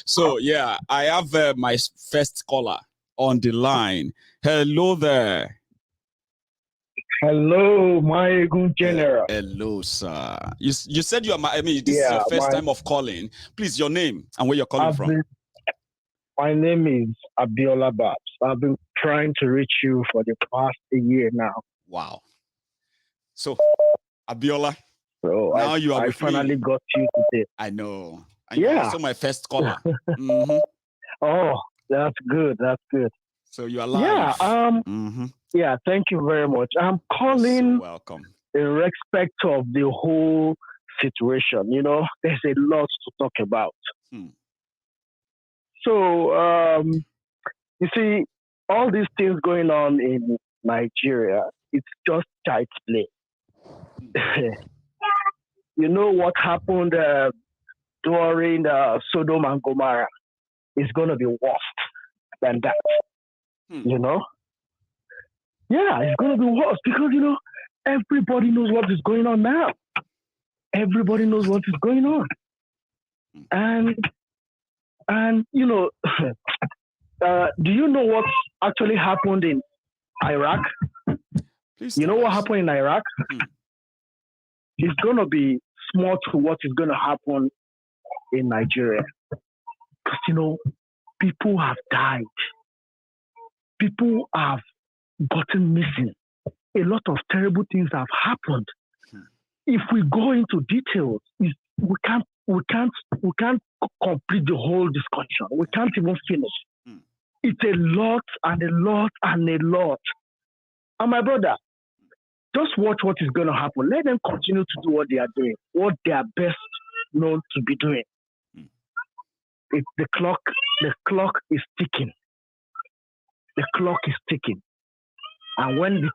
So yeah, I have my first caller on the line. Hello there. Hello, Maiyegun General. Hello, sir. You said you are this is your first time of calling. Please, your name and where you're calling from. My name is Abiola Babs. I've been trying to reach you for the past a year now. Wow. So, Abiola, so now you are I with finally me. got you today. I know. And you're also my first caller. Oh, that's good. That's good. So you are live. Yeah. Yeah. Thank you very much. I'm calling. So welcome. In respect of the whole situation, there's a lot to talk about. So, you see, all these things going on in Nigeria, it's just child's play. You know what happened during Sodom and Gomorrah is going to be worse than that. Yeah, it's going to be worse because, everybody knows what is going on now. Everybody knows what is going on. And do you know what actually happened in Iraq? Please you know what happened in Iraq? It's going to be small to what is going to happen in Nigeria. Because, people have died. People have gotten missing. A lot of terrible things have happened. If we go into details, we can't complete the whole discussion. We can't even finish. It's a lot and a lot and a lot. And my brother, just watch what is going to happen. Let them continue to do what they are doing, what they are best known to be doing. The clock is ticking. The clock is ticking. And when is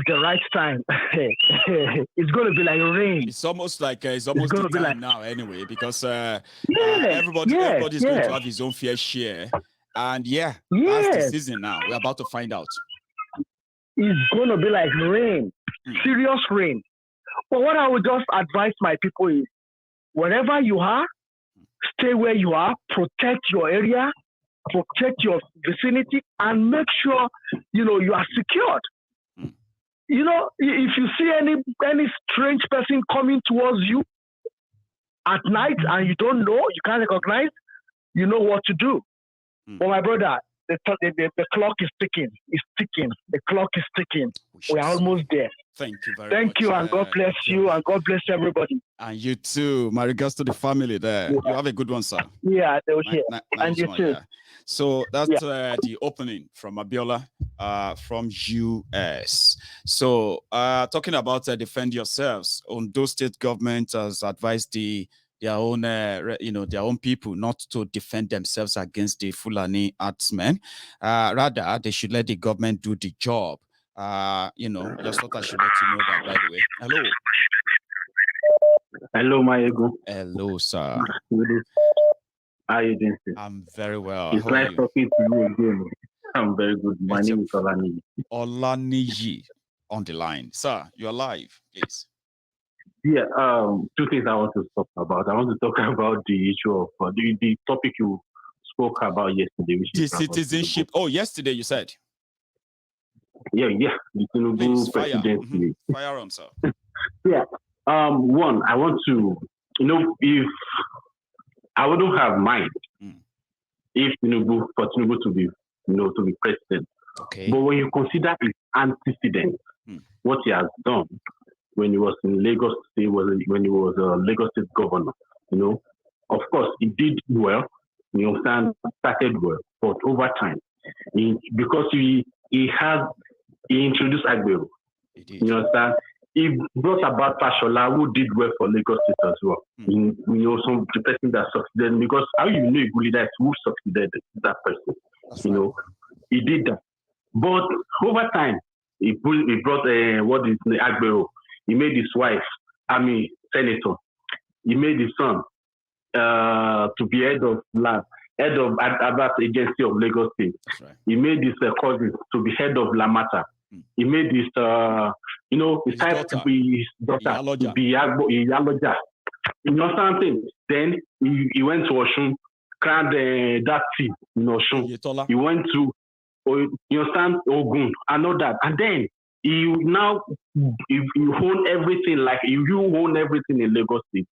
the right time? It's going to be like rain. It's almost like it's almost the time like, now anyway, because everybody's going to have his own fair share. And that's the season now. We're about to find out. It's going to be like rain, serious rain. But what I would just advise my people is, wherever you are, stay where you are, protect your area, protect your vicinity, and make sure you are secured. If you see any strange person coming towards you at night and you don't know, you can't recognize, you know what to do. But my brother, the clock is ticking. It's ticking. The clock is ticking. We're almost there. Thank you very much. Thank you, and God bless you, and God bless everybody. And you too. My regards to the family there. Yeah. You have a good one, sir. Yeah, they were here. And you too. Yeah. So that's the opening from Abiola from US. So talking about defend yourselves, Ondo State government has advised their own people not to defend themselves against the Fulani herdsmen. Rather, they should let the government do the job. Just thought I should let you know that, by the way. Hello. Hello, Maiyegun. Hello, sir. How are you doing, sir? I'm very well. It's nice talking to you again. I'm very good. My name is Olaniji. Olaniji on the line. Sir, you're live, please. Yeah, two things I want to talk about. I want to talk about the issue of the topic you spoke about yesterday. Which the is citizenship. Oh, yesterday you said. Yeah, the Tinubu presidency. Fire on, sir. Yeah. One, I want to, if I wouldn't have mind if Tinubu to be, to be president. Okay. But when you consider his antecedent, what he has done when he was in Lagos State, when he was a Lagos State governor, of course he did well. You understand, started well, but over time, because he introduced Agbero. You understand? He brought about Fashola, who did well for Lagos State as well. Some the person that succeeded, because how you know a good leader is who succeeded that person. That's right. He did that. But over time, he brought Agbero. He made his wife, senator. He made his son to be head of Abat Agency of Lagos State. Right. He made his cousin to be head of Lamata. He made his, his daughter to be Iyaloja. You know something? Then he went to Oshun crowned that thief, he went to, you understand, Ogun and all that. And then you own everything, like you own everything in Lagos State,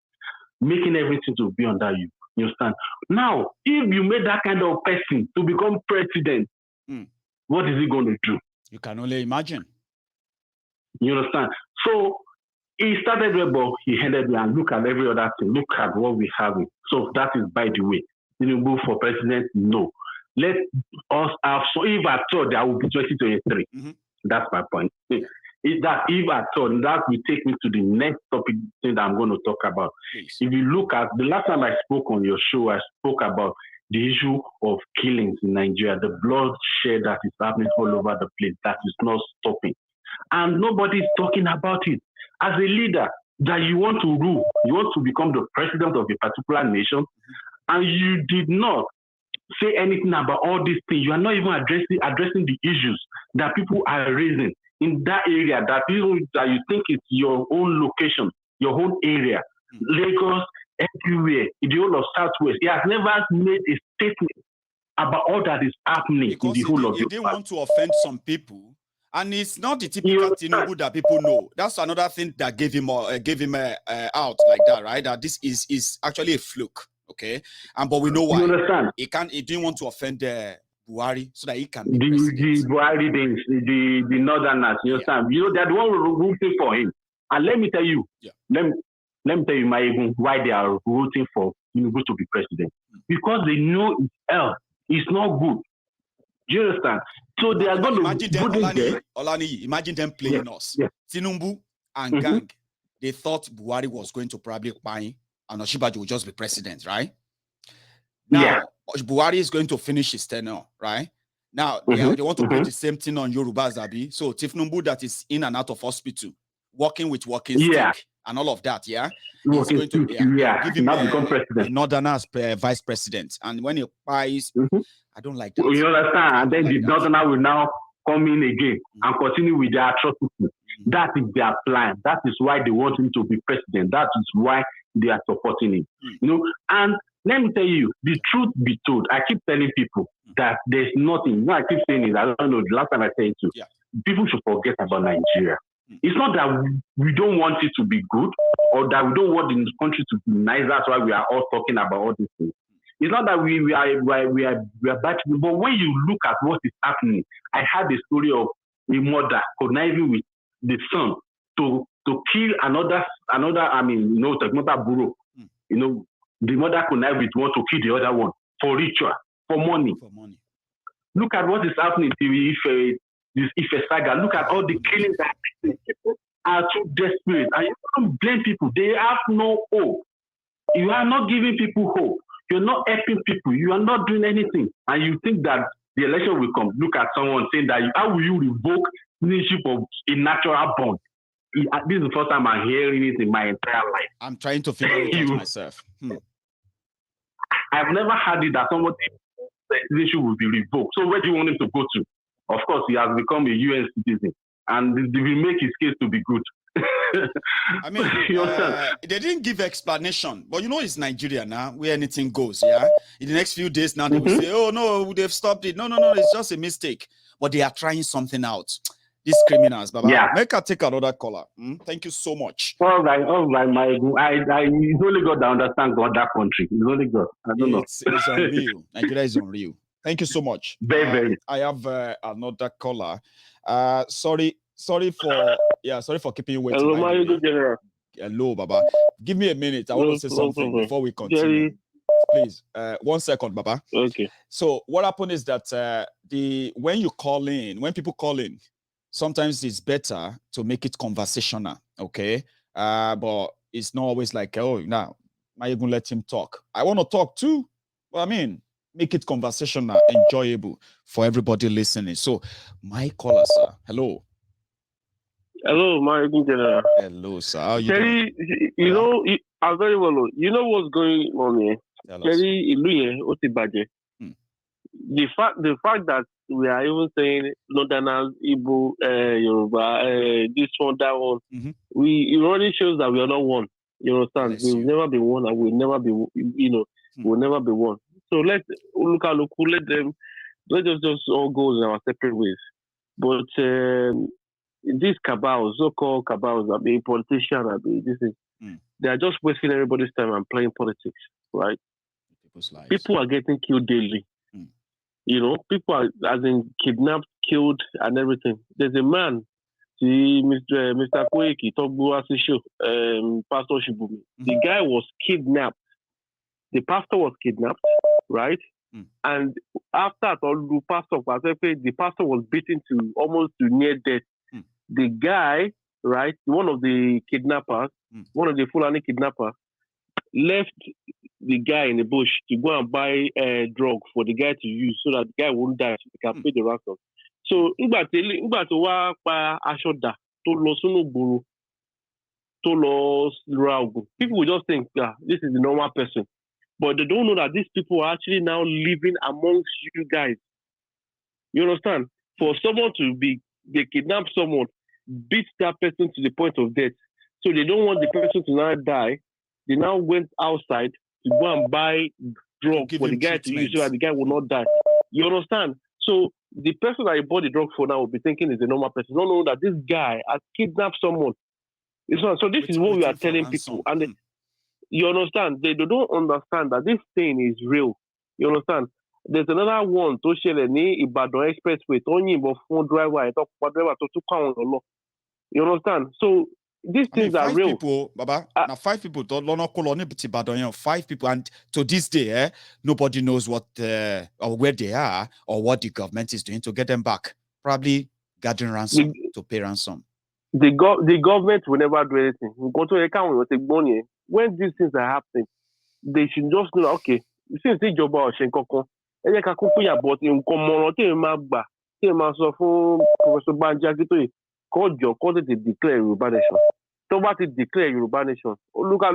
making everything to be under you. You understand? Now, if you made that kind of person to become president, what is he going to do? You can only imagine. You understand? So he started rebel, he ended there, and look at every other thing. Look at what we have. So that is, by the way, Tinubu for president? No. Let us have, so if I thought there will be 2023, that's my point. If I thought, that will take me to the next topic that I'm going to talk about. Please. If you look at the last time I spoke on your show, I spoke about the issue of killings in Nigeria, the bloodshed that is happening all over the place, that is not stopping. And nobody is talking about it. As a leader that you want to rule, you want to become the president of a particular nation, and you did not say anything about all these things. You are not even addressing the issues that people are raising in that area, that you think it's your own location, your own area, Lagos, everywhere, in the whole of Southwest. He has never made a statement about all that is happening because in the whole of the He didn't want to offend some people. And it's not the typical Tinubu that people know. That's another thing that gave him out like that, right? That this is actually a fluke, okay? But we know why. You understand? He didn't want to offend Buhari so that he can be the Buhari things, the Northerners. You understand? You know, they're the one rooting for him. And let me tell you, let me tell you, Maiyegun, why they are rooting for Tinubu to be president. Because they know his health is not good. Do you understand? So they are going to imagine them playing us. Tinubu and gang, they thought Buhari was going to probably buy and Osinbajo would just be president, right? Now, Buhari is going to finish his tenure, right? Now, they want to put the same thing on Yoruba Zabi. So Tinubu that is in and out of hospital, working with walking stick and all of that, he's going to give him a Northerners vice president. And when he buys, I don't like that. You understand? And then the Northerner will now come in again and continue with their atrocity. That is their plan. That is why they want him to be president. That is why they are supporting him. You know, and let me tell you, the truth be told, I keep telling people that there's nothing. You know, I keep saying it. I don't know, the last time I said it too. People should forget about Nigeria. It's not that we don't want it to be good or that we don't want the country to be nice. That's why we are all talking about all these things. It's not that we are bad, but when you look at what is happening, I had the story of a mother conniving with the son to kill another. Mother Buro. You know, the mother connived with one to kill the other one for ritual, for money. Look at what is happening to this Ife saga. Look at all the killings that people are too desperate, and you can't blame people. They have no hope. You are not giving people hope. You're not helping people. You are not doing anything. And you think that the election will come. Look at someone saying that, how will you revoke citizenship of a natural bond? This is the first time I'm hearing it in my entire life. I'm trying to figure it out myself. I've never had it that somebody citizenship will be revoked. So where do you want him to go to? Of course, he has become a UN citizen. And they will make his case to be good. I mean, they didn't give explanation, but you know it's Nigeria now, where anything goes, yeah? In the next few days now, they will say, oh, no, they've stopped it. No, it's just a mistake. But they are trying something out. These criminals, Baba. Yeah. Make her take another caller. Thank you so much. All right, Maiyegun. It's only God that understands God, that country. It's only God. I don't know. It's unreal. Nigeria is unreal. Thank you so much. Very. I have another caller. Sorry for keeping you waiting. Hello, Maiyegun General. Hello, Baba. Give me a minute. I want to say something before we continue. Please, 1 second, Baba. Okay. So what happened is that when people call in, sometimes it's better to make it conversational, okay? But it's not always like, oh, now Maiyegun, let him talk. I want to talk too. But I mean, make it conversational, enjoyable for everybody listening. So, my caller, sir. Hello. Hello, Maiyegun General. Hello, sir. How you doing? You know, I'm very well. You know what's going on here? The fact that we are even saying Northerners, Igbo, Yoruba, this one, that one, it already shows that we are not one. You understand? We've never been one, and we'll never be. We'll never be one. So let them, let us just all go in our separate ways. But these cabals, so-called cabals, politicians, they are just wasting everybody's time and playing politics, right? People are getting killed daily. People are kidnapped, killed, and everything. There's a man, Mr. Koiki, Pastor Shibumi. The guy was kidnapped. The pastor was kidnapped, right? And after the pastor was beaten to almost to near death. The guy, right, one of the kidnappers, one of the Fulani kidnappers, left the guy in the bush to go and buy a drug for the guy to use so that the guy won't die, so they can pay the ransom. So, people will just think, this is the normal person. But they don't know that these people are actually now living amongst you guys. You understand? For someone they kidnap someone, beat that person to the point of death. So they don't want the person to now die. They now went outside to go and buy drug for the guy to use so that the guy will not die. You understand? So the person that you bought the drug for now will be thinking is a normal person. Don't know that this guy has kidnapped someone. So this is what we are telling people. And you understand? They don't understand that this thing is real. You understand? There's another one to share the Ibadan Expressway. You understand? So these things are real. People, Baba, now 5 people, 5 people, and to this day, nobody knows what or where they are or what the government is doing to get them back. Probably gathering ransom to pay ransom. The government will never do anything. When these things are happening, they should just know, okay, since the job or Shenkoko, but in Komoro, Professor Banjaki, called your cause to declare Yoruba nation. So what is declare Yoruba nation? Look at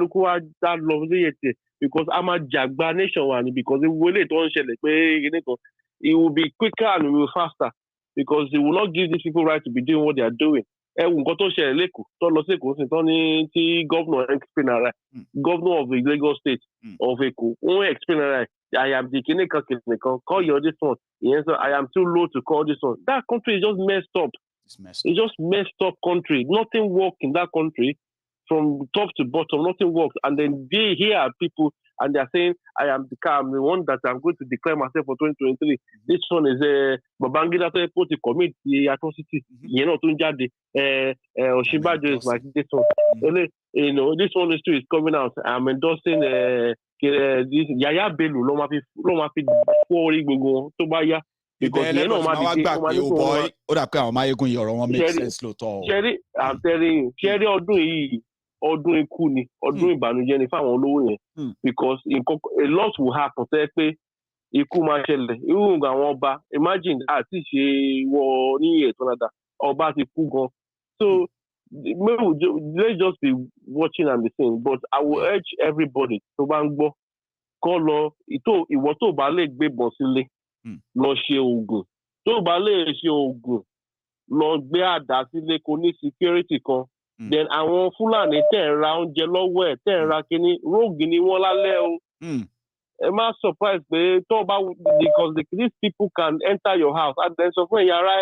that lovely because I'm a Jagba nation one because it will it will be quicker and it will be faster because they will not give these people right to be doing what they are doing. Governor of the Lagos State of Eko, I am the Kineka, call your this one. Yes, I am too low to call this one. That country is just messed up. It's just messed up country. Nothing works in that country from top to bottom. Nothing works. And then they hear people and they're saying, I'm the one that I'm going to declare myself for 2023. This one is Babangida to commit the atrocity. Oshibajo is like this one. This one is coming out. I'm endorsing this Yaya Bello. Because I'm telling you, ọdún ikú ni ọdún ìbànújẹ́ ni fáwọn olówó yẹn because a lot will happen tẹ́ pé ikú máa ṣẹlẹ̀ irú àwọn ọba imagine àti ṣe wọ ní ètò nàdà ọba ti kú gan so let's just be watching and be saying but I will urge everybody tó bá ń gbọ́ kó lọ ìwọ tó bá lè gbébọn sílé lọ ṣe oògùn tó bá lè ṣe oògùn lọ gbé àdá sílé kó ní security kan. Then àwọn Fúlàní tẹ̀ ń ra oúnjẹ lọ́wọ́ ẹ̀ tẹ̀ ń ra kínní róògì ni wọ́n lálẹ́ o. Ẹ má surprise pé tó bá because these people can enter your house and then sọ fún ẹ̀yin ará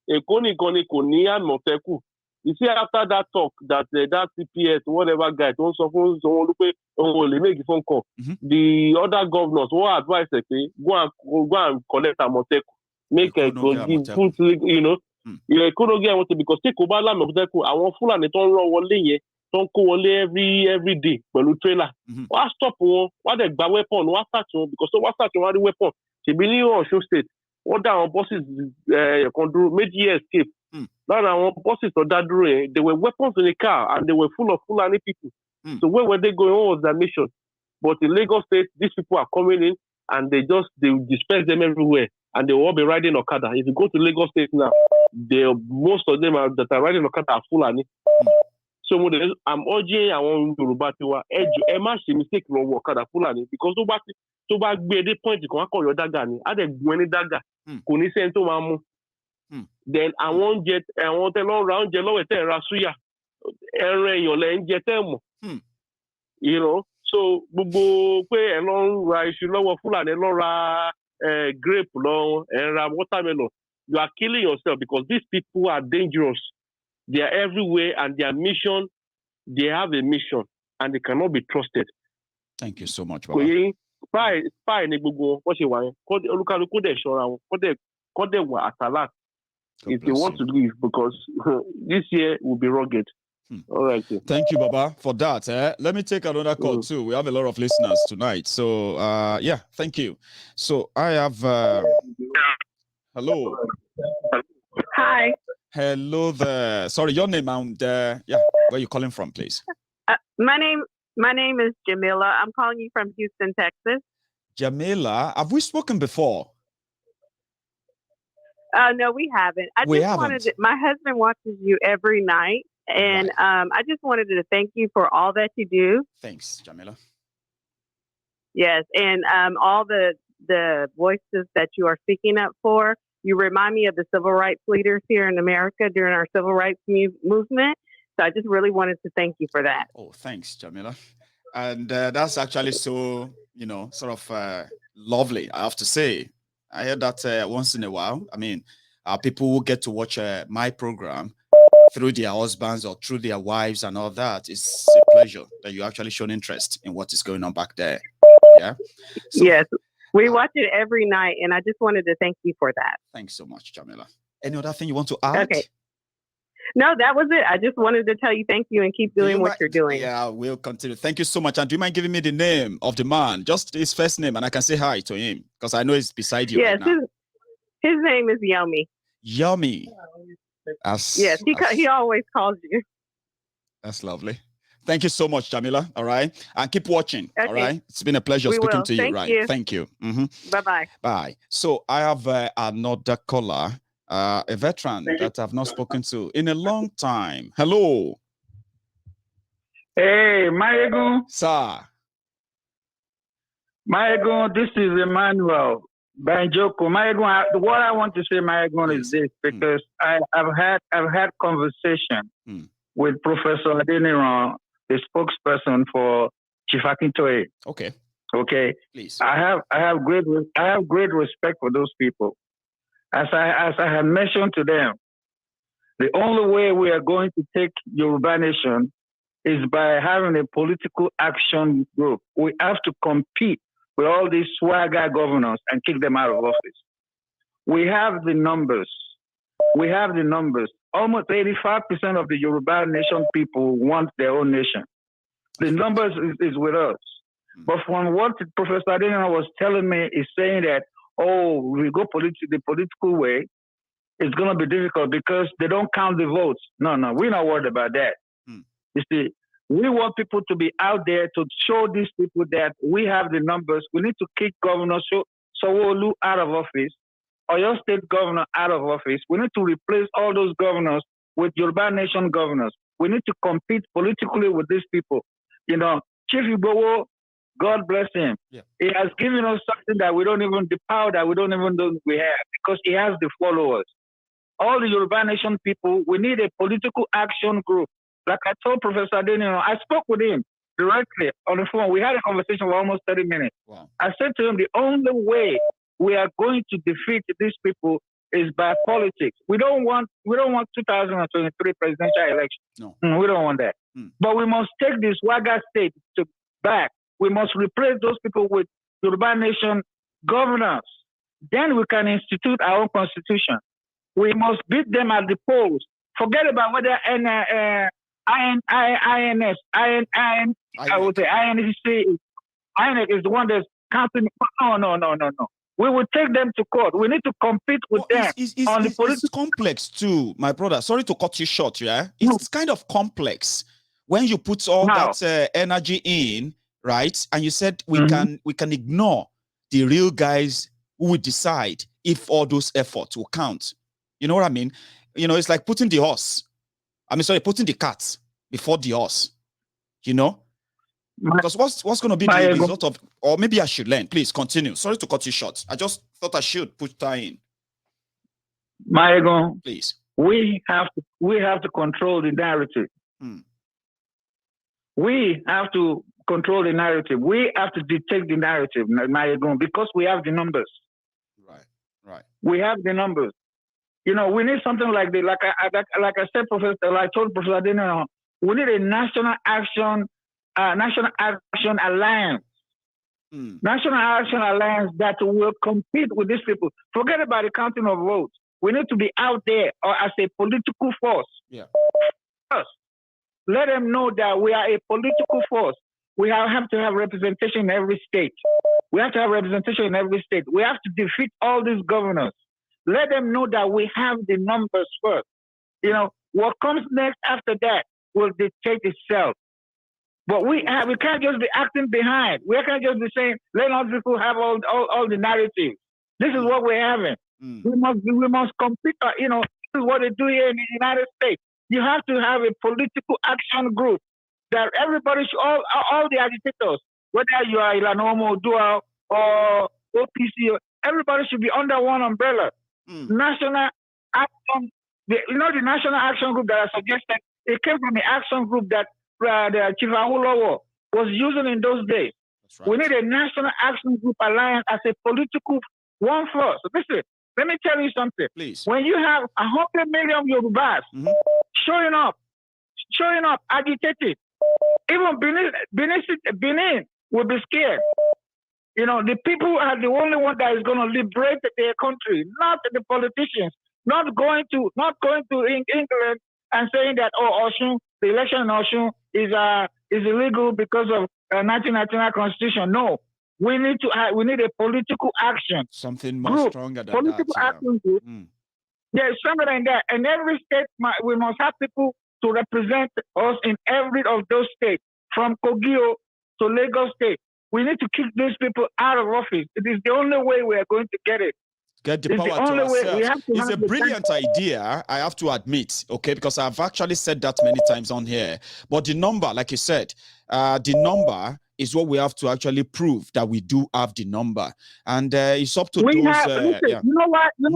Èkó nìkan ni kò ní Àmọ̀tẹ́kùn. You see after that talk that that CPS whatever guy tó ń sọ fún Sanwó-Olú pé òun ò lè make a phone call. The other governors wọ́n advise ẹ̀ pé go and collect Àmọ̀tẹ́kùn make a go put Èkó get wanted because tí kò bá lámì Àmọ̀tẹ́kùn àwọn Fúlàní tó ń rán wọlé yẹn tó ń kó wọlé every day pẹ̀lú trailer wọ́n á stop wọn wọ́n á dẹ̀ gba weapon wọ́n á start wọn because wọ́n á start wọn á rí weapon ṣèbí ní Ọ̀ṣun state wọ́n dá àwọn buses kan dúró méjì escape lára àwọn buses tó dá dúró yẹn there were weapons in the car and they were full of Fulani people so where were they going? What was their mission? But in Lagos state these people are coming in and they disperse them everywhere and they will all be riding Okada. If you go to Lagos state now most of them that are riding Okada are Fulani. So I'm urging àwọn Yorùbá tiwa ẹ má ṣe mistake lọ wọ Okada Fulani because tó bá gbé dé point kan akọ yọ dága ni á dẹ̀ gun ẹni dága kò ní sẹ́ni tó máa mú. Then àwọn oúnjẹ àwọn tẹ lọ ra oúnjẹ lọ́wọ́ tẹ̀ ra súyà ẹran èèyàn lẹ́ ń jẹ tẹ́ mọ̀. So gbogbo pé ẹ lọ ń ra iṣu lọ́wọ́ Fúlàní, ẹ lọ ra grape lọ, ẹ ra watermelon. You are killing yourself because these people are dangerous. They are everywhere and their mission, they have a mission and they cannot be trusted. Thank you so much, Kò Baba. yé spy ni gbogbo wọn ṣe wà yẹn. Olúkálukú dẹ̀ ṣọ́ra wọn, kọ́ dẹ̀ wà at alert if they want to leave because this year will be rugged. All right. Thank you, Baba, for that. Let me take another call too. We have a lot of listeners tonight. So, yeah, thank you. So, I have... hello. Hi. Hello there. Sorry, your name and yeah, where are you calling from, please? My name is Jamila. I'm calling you from Houston, Texas. Jamila, have we spoken before? No, we haven't. My husband watches you every night, and I just wanted to thank you for all that you do. Thanks, Jamila. Yes, and all the voices that you are speaking up for. You remind me of the civil rights leaders here in America during our civil rights movement. So I just really wanted to thank you for that. Oh, thanks, Jamila. And that's actually so, sort of lovely, I have to say. I hear that once in a while. I mean, people who get to watch my program through their husbands or through their wives and all that. It's a pleasure that you actually shown interest in what is going on back there. Yeah. So, yes. We watch it every night, and I just wanted to thank you for that. Thanks so much, Jamila. Any other thing you want to add? Okay. No, that was it. I just wanted to tell you thank you and keep doing what you're doing. Yeah, we'll continue. Thank you so much. And do you mind giving me the name of the man? Just his first name, and I can say hi to him, because I know he's beside you right now. His name is Yummy. Yummy. Yes, he always calls you. That's lovely. Thank you so much, Jamila. All right. And keep watching. Okay. All right. It's been a pleasure speaking to you. Thank right. you. Thank you. Bye-bye. Bye. So I have another caller, a veteran that I've not spoken to in a long time. Hello. Hey, Maiyegun. Sir. Maiyegun, this is Emmanuel Banjoko. Maiyegun, what I want to say, Maiyegun, is this, because I've had conversation with Professor Adeniran, the spokesperson for Chief Akintoye. Okay. Okay. Please. I have great respect for those people. As I have mentioned to them, the only way we are going to take Yoruba Nation is by having a political action group. We have to compete with all these swagger governors and kick them out of office. We have the numbers. Almost 85% of the Yoruba Nation people want their own nation. The numbers is with us. But from what Professor Adeniran was telling me is saying that, we go the political way, it's going to be difficult because they don't count the votes. No, we're not worried about that. You see, we want people to be out there to show these people that we have the numbers. We need to kick Governor Sowore out of office, or your state governor out of office. We need to replace all those governors with Yoruba Nation governors. We need to compete politically with these people. Chief Igboho, God bless him. Yeah. He has given us something that the power that we don't even know we have, because he has the followers. All the Yoruba Nation people, we need a political action group. Like I told Professor Adeniran, I spoke with him directly on the phone. We had a conversation for almost 30 minutes. Wow. I said to him, the only way we are going to defeat these people is by politics. We don't want 2023 presidential election. No, we don't want that. But we must take this Waga state back. We must replace those people with Yoruba Nation governors. Then we can institute our own constitution. We must beat them at the polls. Forget about whether INC is the one that's counting. No. We will take them to court. We need to compete with them on the political. It's complex too, my brother. Sorry to cut you short, yeah? It's kind of complex when you put all that energy in, right? And you said we can ignore the real guys who will decide if all those efforts will count. You know what I mean? It's like putting the cat before the horse. Because what's going to be the result of, or maybe I should learn. Please continue. Sorry to cut you short. I just thought I should put that in. Maiyegun, please. We have to control the narrative. We have to control the narrative. We have to dictate the narrative, Maiyegun, because we have the numbers. Right. We have the numbers. You know, we need something like the like I said, Professor. I told Professor Adeniran, we need a national action alliance. National action alliance that will compete with these people. Forget about the counting of votes. We need to be out there or as a political force. Yeah. First, let them know that we are a political force. We have to have representation in every state. We have to have representation in every state. We have to defeat all these governors. Let them know that we have the numbers first. You know, what comes next after that will dictate itself. But we can't just be acting behind. We can't just be saying, let all people have all the narratives. This is what we're having. We must compete. You know, this is what they do here in the United States. You have to have a political action group that everybody should, all the agitators, whether you are Ilanomo, Dua, or OPC, everybody should be under one umbrella. National action, the National Action Group that I suggested, it came from the action group that the Chief Awolowo was using in those days. Right. We need a National Action Group alliance as a political one first. So listen, let me tell you something. Please. When you have 100 million Yorubas showing up, agitated, even Benin will be scared. You know, the people are the only one that is going to liberate their country, not the politicians. Not going to England and saying that Osun, the election in Osun is illegal because of 1999 Constitution. No, we need a political action. Something more stronger than political that. Action group. Yeah, stronger than that. And every state, we must have people to represent us in every of those states, from Kogio to Lagos State. We need to kick these people out of office. It is the only way we are going to get it. Get the power to ourselves. It's a brilliant idea, I have to admit, okay, because I've actually said that many times on here. But the number, like you said, the number is what we have to actually prove that we do have the number. And it's up to those. Listen, yeah. You know what? Let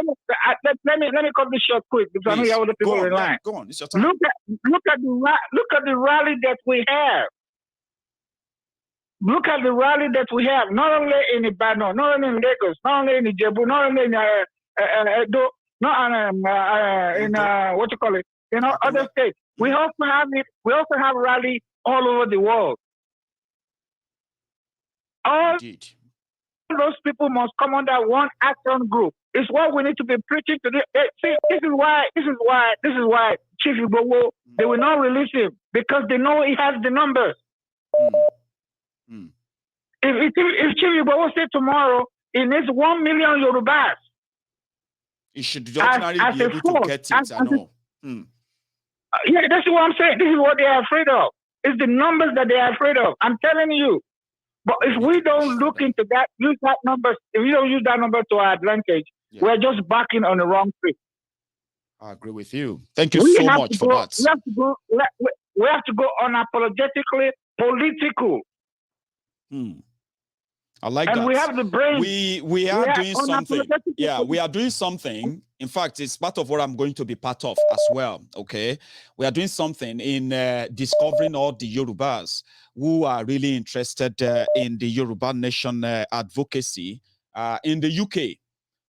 me cut this short quick because I know you have other people in line. Go on, it's your time. Look at the rally that we have. Look at the rally that we have, not only in Ibadan, not only in Lagos, not only in Ijebu, not only in Edo, in other states. We also have it. We also have rally all over the world. All those people must come under one action group. It's what we need to be preaching to them. See, this is why Chief Igbowo, they will not release him because they know he has the numbers. If Chief Igbowo say tomorrow he needs 1 million Yorubas, he should definitely be able to get it. I know. Yeah, that's what I'm saying. This is what they are afraid of. It's the numbers that they are afraid of. I'm telling you. But if we don't look into that, if we don't use that number to our advantage, we're just backing on the wrong foot. I agree with you. Thank you so much for that. We have to go unapologetically political. I like and that. We have the brain. We are doing something. Yeah, we are doing something. In fact, it's part of what I'm going to be part of as well. Okay, we are doing something in discovering all the Yorubas who are really interested in the Yoruba nation advocacy in the UK.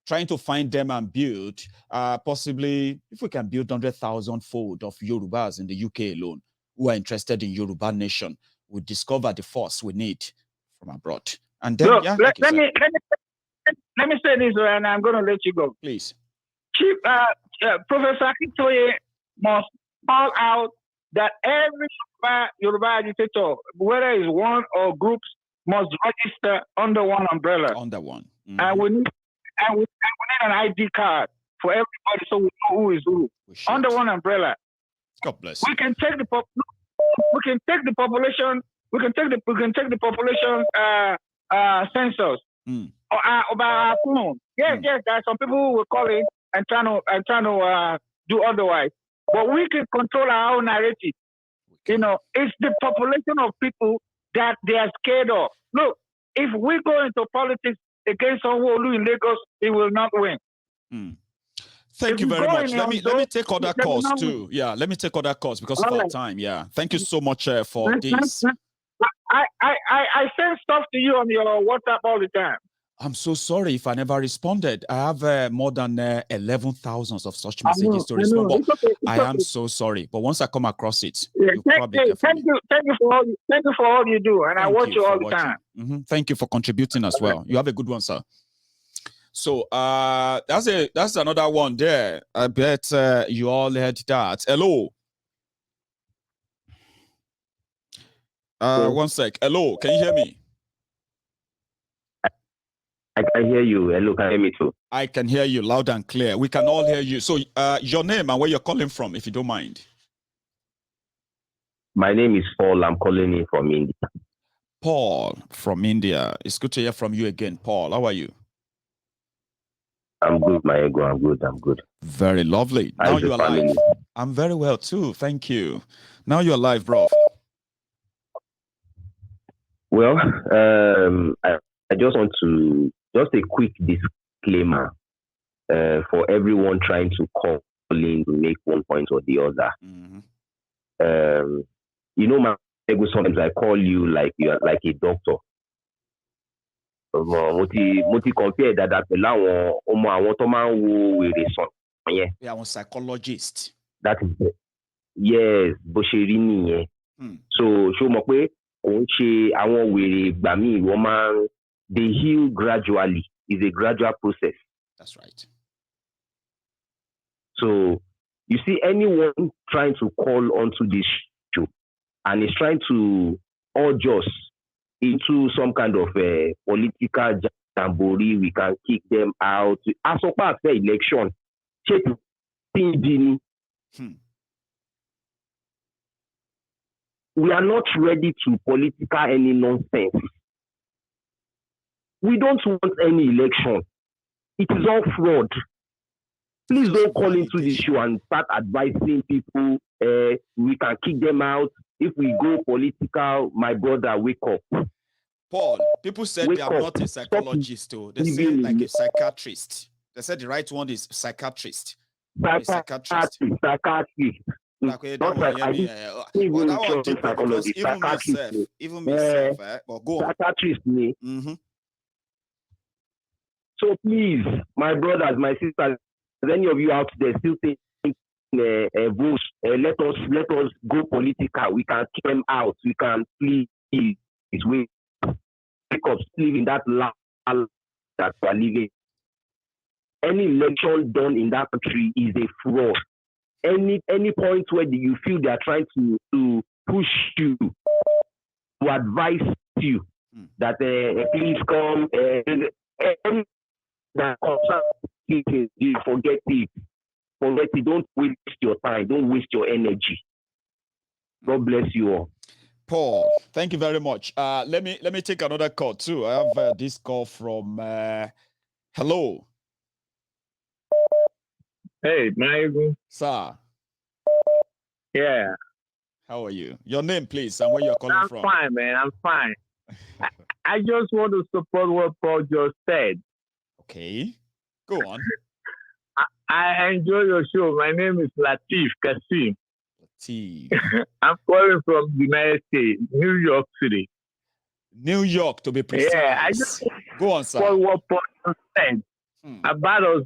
Trying to find them and build, possibly, if we can build 100,000-fold of Yorubas in the UK alone who are interested in Yoruba nation, we discover the force we need from abroad. And then, look, let me say this, and I'm going to let you go. Please. Chief Professor Akintoye must call out that every Yoruba agitator, whether it's one or groups, must register under one umbrella. Under one. And we need an ID card for everybody so we know who is who. Under one umbrella. God bless. We can take the population. We can take the population census by our phone. Yes, there are some people who will call in and trying to do otherwise. But we can control our own narrative. You know, it's the population of people that they are scared of. Look, if we go into politics against Sowore in Lagos, he will not win. Thank you very much. Let me take other calls too. Yeah, let me take other calls because of our time. Yeah, thank you so much for this. I send stuff to you on your WhatsApp all the time. I'm so sorry if I never responded. I have more than 11,000 of such messages to respond. But I am so sorry. But once I come across it, you'll probably get from me. Thank you for all you do, and I watch you all the time. Thank you for contributing as well. You have a good one, sir. So that's another one there. I bet you all heard that. Hello. One sec. Hello, can you hear me? I can hear you. Hello, can you hear me too? I can hear you loud and clear. We can all hear you. So your name and where you're calling from, if you don't mind. My name is Paul. I'm calling in from India. Paul from India. It's good to hear from you again, Paul. How are you? I'm good, Maiyegun. I'm good. Very lovely. Now you're alive. I'm very well too. Thank you. Now you're alive, bro. Well, I just want to, just a quick disclaimer for everyone trying to call in to make one point or the other. You know, sometimes I call you like you're like a doctor. Mo ti compare that pẹ̀lú àwọn tó máa ń wo wèrè sàn yẹn. Yeah, I'm a psychologist. That is it. Yes, bó ṣe rí nìyẹn. So ṣó mọ̀ pé òun ṣe àwọn wèrè ìgbà míì wọ́n máa they heal gradually. It's a gradual process. That's right. So you see anyone trying to call onto this show and is trying to urge us into some kind of a political jamboree, we can kick them out. As a part of the election, we are not ready to political any nonsense. We don't want any election. It is all fraud. Please don't call into the show and start advising people. We can kick them out. If we go political, my brother, wake up. Paul, people said they are not a psychologist, though. They say like a psychiatrist. They said the right one is psychiatrist. Psychiatrist. Even myself, but go on. Psychiatrist me. So please, my brothers, my sisters, any of you out there still think votes, let us go political. We can keep them out. We can please wake up, live in that life that we are living. Any election done in that country is a fraud. Any point where you feel they are trying to push you, to advise you that please come, that forget it. Don't waste your time. Don't waste your energy. God bless you all. Paul, thank you very much. Let me take another call too. I have this call from hello. Hey, Maiyegun. Sir. Yeah. How are you? Your name, please, and where you're calling from. I'm fine, man. I'm fine. I just want to support what Paul just said. Okay. Go on. I enjoy your show. My name is Latif Kasim. Latif. I'm calling from the United States, New York City. New York, to be precise. Yeah, I just go on, sir. For what Paul said about us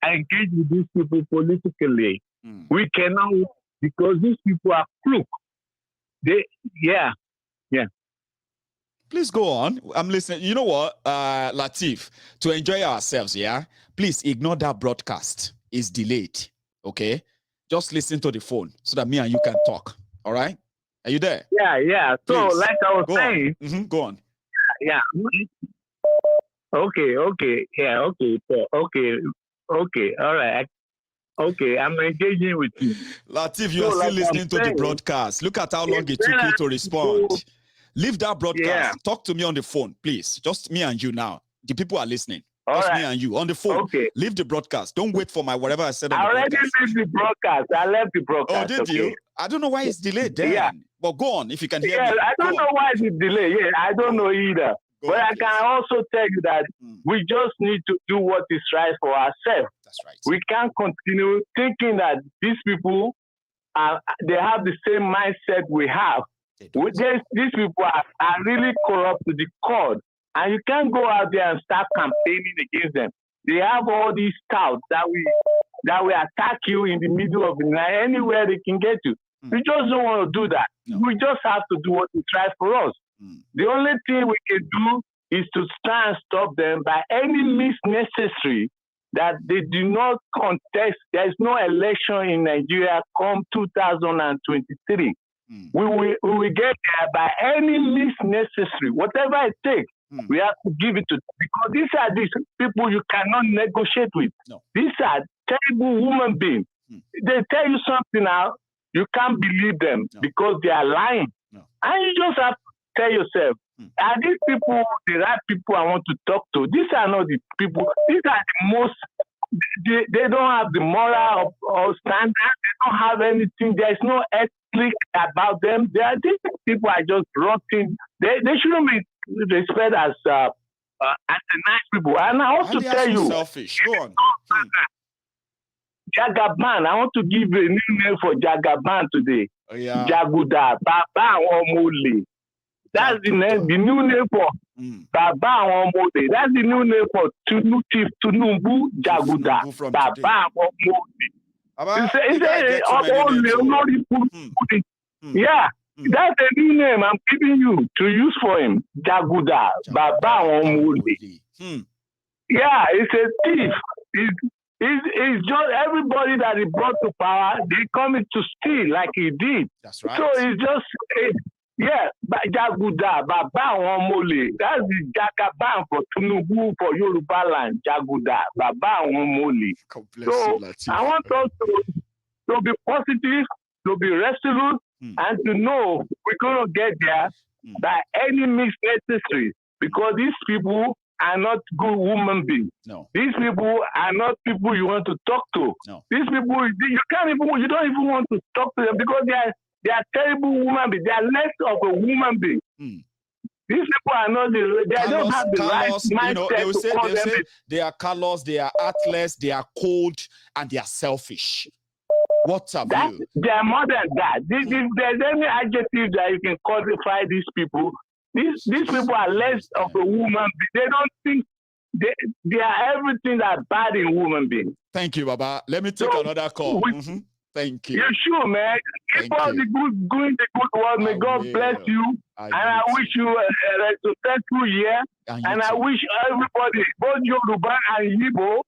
engage with these people politically. We cannot, because these people are crook. Yeah. Please go on. I'm listening. You know what, Latif, to enjoy ourselves, yeah? Please ignore that broadcast. It's delayed, okay? Just listen to the phone so that me and you can talk, all right? Are you there? Yeah. So, please, like I was saying. Go on. Yeah. Okay. Yeah, okay. Okay. All right. Okay, I'm engaging with you. Latif, you are still listening to the broadcast. Look at how long it took you to respond. Leave that broadcast. Yeah. Talk to me on the phone, please. Just me and you now. The people are listening. Just me and you on the phone. Okay. Leave the broadcast. Don't wait for whatever I said on the broadcast. I already left the broadcast. I left the broadcast. Oh, did you? I don't know why it's delayed then. Yeah. But go on if you can hear me. I don't know why it's delayed. Yeah, I don't know either. But I can also tell you that we just need to do what is right for ourselves. That's right. We can't continue thinking that these people they have the same mindset we have. These people are really corrupt to the core, and you can't go out there and start campaigning against them. They have all these touts that will attack you in the middle of the night, anywhere they can get you. We just don't want to do that. No. We just have to do what is right for us. The only thing we can do is to try and stop them by any means necessary, that they do not contest. There is no election in Nigeria come 2023. We will get there by any means necessary. Whatever it takes, we have to give it to them. Because these are these people you cannot negotiate with. No. These are terrible human beings. They tell you something now, you can't believe them because they are lying. And you just have to tell yourself, are these people the right people I want to talk to? These are not the people. These are the most, they don't have the moral or standard. They don't have anything. There's no ethic about them. These people are just rotten. They shouldn't be respected as nice people. And I also tell you, selfish. Go on. Jagaban, I want to give you a new name for Jagaban today. Oh, yeah. Jaguda, Baba Omole. That's the name, the new name for Baba Omole. That's the new name for Chief Tunumbu Jaguda. Baba Omole. Yeah, that's the new name I'm giving you to use for him. Jaguda, Baba Omole. Yeah, it's a thief. It's just everybody that he brought to power, they coming to steal like he did. That's right. So it's just, Jaguda, Baba Omole. That's the Jagaban for Tinubu for Yoruba land. Jaguda, Baba Omole. So I want us to be positive, to be resolute, and to know we're going to get there by any means necessary, because these people are not good human beings. No. These people are not people you want to talk to. No. These people, you don't even want to talk to them because they are terrible human beings. They are less of a human being. These people are not they don't have the right mindset. They will say they are callous, they are heartless, they are cold, and they are selfish. What's up, you? They are more than that. If there's any adjective that you can qualify these people, these people are less of a human being. They don't think they are everything that's bad in human beings. Thank you, Baba. Let me take another call. Thank you. Yeah, sure, man. Keep on the good word. May God bless you. I wish you a successful year. And I wish everybody, both Yoruba and Igbo,